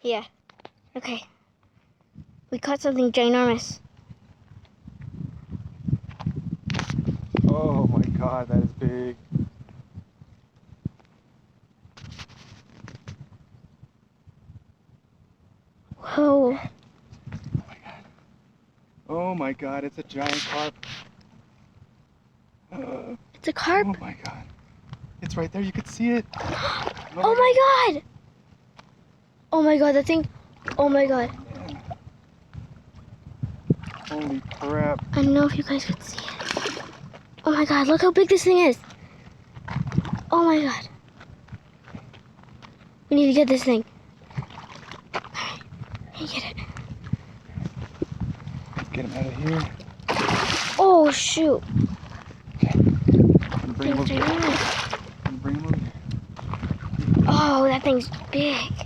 Yeah. Okay. We caught something ginormous. Oh my God, that is big. Whoa. Oh my God. Oh my God, it's a giant carp. It's a carp. Oh my God. It's right there, you could see it. Oh my God. Oh my God, that thing. Oh my God. Man. Holy crap. I don't know if you guys could see it. Oh my God, look how big this thing is. Oh my God. We need to get this thing. Let me get it. Get him out of here. Oh shoot. Bring him over here. Bring him over here. Oh, that thing's big.